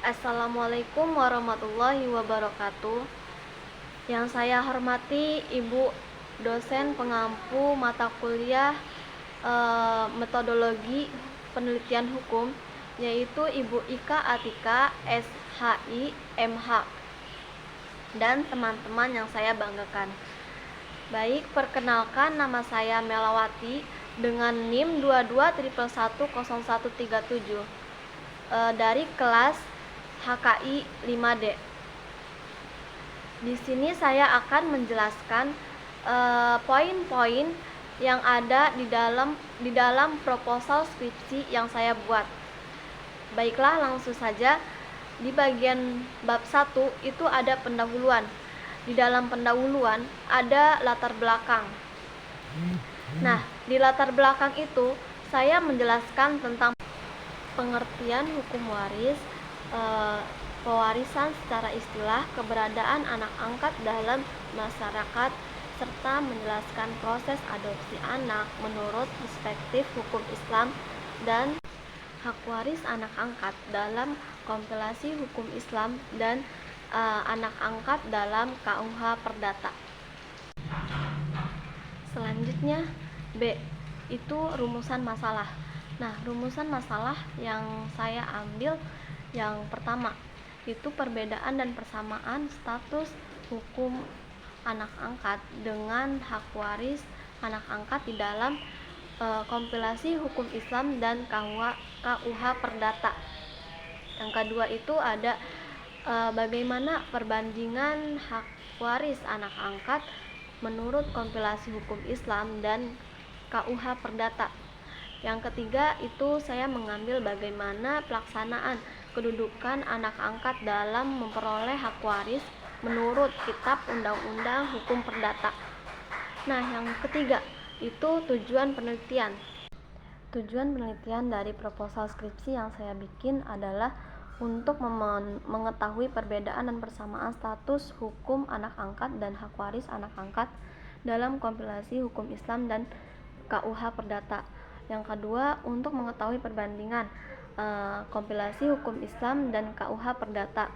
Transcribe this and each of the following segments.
Assalamualaikum warahmatullahi wabarakatuh. Yang saya hormati Ibu dosen pengampu mata kuliah metodologi penelitian hukum, yaitu Ibu Ika Atika SHI MH, dan teman-teman yang saya banggakan. Baik, perkenalkan, nama saya Melawati dengan NIM 22111137 dari kelas HKI 5D. Di sini saya akan menjelaskan poin-poin yang ada di dalam proposal skripsi yang saya buat. Baiklah, langsung saja. Di bagian bab 1 itu ada pendahuluan. Di dalam pendahuluan ada latar belakang. Nah, di latar belakang itu saya menjelaskan tentang pengertian hukum waris, pewarisan secara istilah, keberadaan anak angkat dalam masyarakat, serta menjelaskan proses adopsi anak menurut perspektif hukum Islam dan hak waris anak angkat dalam kompilasi hukum Islam dan anak angkat dalam KUH Perdata. Selanjutnya B, itu rumusan masalah. Nah, rumusan masalah yang saya ambil yang pertama itu perbedaan dan persamaan status hukum anak angkat dengan hak waris anak angkat di dalam kompilasi hukum Islam dan KUH Perdata. Yang kedua itu ada bagaimana perbandingan hak waris anak angkat menurut kompilasi hukum Islam dan KUH Perdata. Yang ketiga itu saya mengambil bagaimana pelaksanaan kedudukan anak angkat dalam memperoleh hak waris menurut Kitab Undang-Undang Hukum Perdata. Nah, yang ketiga itu tujuan penelitian. Tujuan penelitian dari proposal skripsi yang saya bikin adalah untuk mengetahui perbedaan dan persamaan status hukum anak angkat dan hak waris anak angkat dalam kompilasi hukum Islam dan KUH Perdata. Yang kedua, untuk mengetahui perbandingan kompilasi hukum Islam dan KUH Perdata.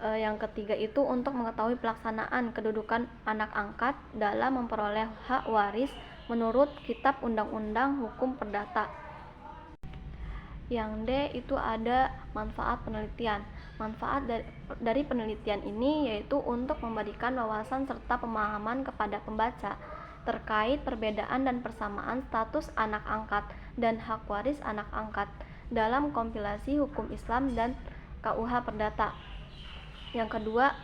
Yang ketiga itu untuk mengetahui pelaksanaan kedudukan anak angkat dalam memperoleh hak waris menurut Kitab Undang-Undang Hukum Perdata. Yang D itu ada manfaat penelitian. Manfaat dari penelitian ini yaitu untuk memberikan wawasan serta pemahaman kepada pembaca terkait perbedaan dan persamaan status anak angkat dan hak waris anak angkat dalam kompilasi hukum Islam dan KUH Perdata. Yang kedua,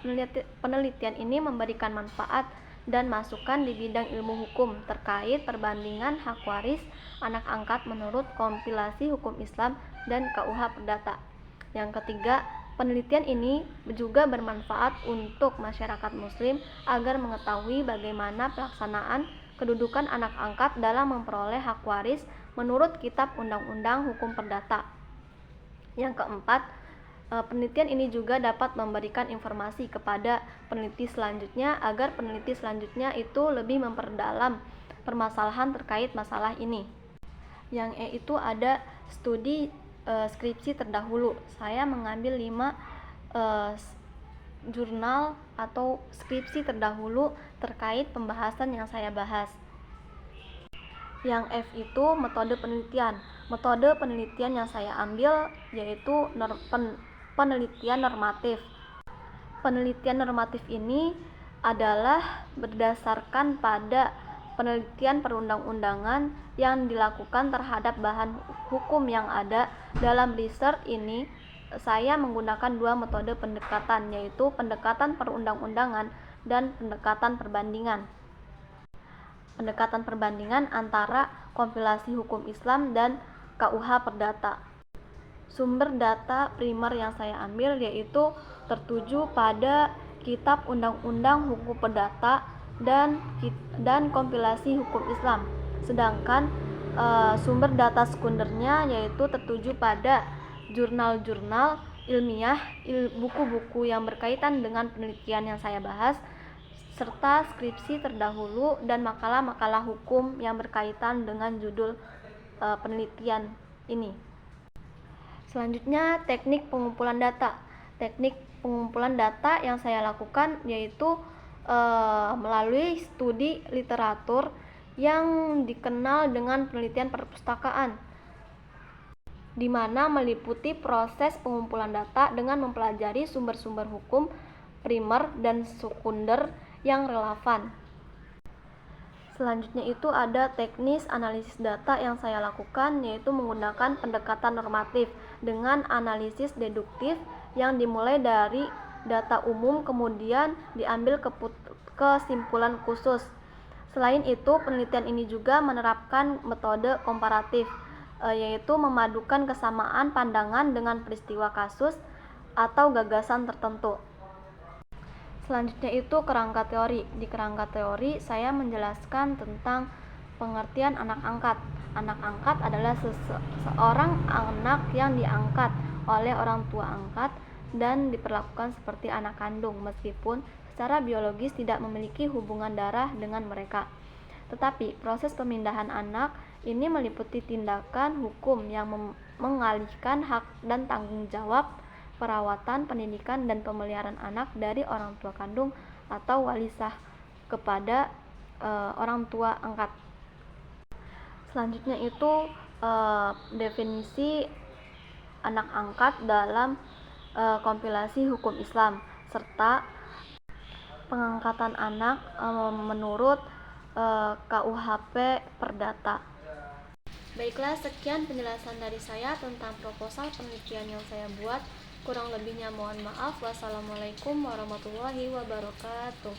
penelitian ini memberikan manfaat dan masukan di bidang ilmu hukum terkait perbandingan hak waris anak angkat menurut kompilasi hukum Islam dan KUH Perdata. Yang ketiga, penelitian ini juga bermanfaat untuk masyarakat muslim agar mengetahui bagaimana pelaksanaan kedudukan anak angkat dalam memperoleh hak waris menurut Kitab Undang-Undang Hukum Perdata. Yang keempat, penelitian ini juga dapat memberikan informasi kepada peneliti selanjutnya agar peneliti selanjutnya itu lebih memperdalam permasalahan terkait masalah ini. Yang E itu ada studi skripsi terdahulu. Saya mengambil 5 jurnal atau skripsi terdahulu terkait pembahasan yang saya bahas. Yang F itu metode penelitian. Metode penelitian yang saya ambil yaitu penelitian normatif. Penelitian normatif ini adalah berdasarkan pada penelitian perundang-undangan yang dilakukan terhadap bahan hukum yang ada. Dalam research ini saya menggunakan 2 metode pendekatan, yaitu pendekatan perundang-undangan dan pendekatan perbandingan. Pendekatan perbandingan antara kompilasi hukum Islam dan KUH Perdata. Sumber data primer yang saya ambil yaitu tertuju pada Kitab Undang-Undang Hukum Perdata dan kompilasi hukum Islam. Sedangkan sumber data sekundernya yaitu tertuju pada jurnal-jurnal ilmiah, buku-buku yang berkaitan dengan penelitian yang saya bahas, serta skripsi terdahulu dan makalah-makalah hukum yang berkaitan dengan judul penelitian ini. Selanjutnya, teknik pengumpulan data. Teknik pengumpulan data yang saya lakukan yaitu melalui studi literatur yang dikenal dengan penelitian perpustakaan, di mana meliputi proses pengumpulan data dengan mempelajari sumber-sumber hukum primer dan sekunder yang relevan. Selanjutnya itu ada teknis analisis data yang saya lakukan, yaitu menggunakan pendekatan normatif dengan analisis deduktif yang dimulai dari data umum kemudian diambil kesimpulan khusus. Selain itu, penelitian ini juga menerapkan metode komparatif, yaitu memadukan kesamaan pandangan dengan peristiwa kasus atau gagasan tertentu. Selanjutnya itu kerangka teori. Di kerangka teori saya menjelaskan tentang pengertian anak angkat. Anak angkat adalah seorang anak yang diangkat oleh orang tua angkat dan diperlakukan seperti anak kandung meskipun secara biologis tidak memiliki hubungan darah dengan mereka. Tetapi proses pemindahan anak ini meliputi tindakan hukum yang mengalihkan hak dan tanggung jawab perawatan, pendidikan, dan pemeliharaan anak dari orang tua kandung atau wali sah kepada orang tua angkat. Selanjutnya itu definisi anak angkat dalam kompilasi hukum Islam serta pengangkatan anak menurut KUHP Perdata. Baiklah, sekian penjelasan dari saya tentang proposal penelitian yang saya buat. Kurang lebihnya mohon maaf. Wassalamualaikum warahmatullahi wabarakatuh.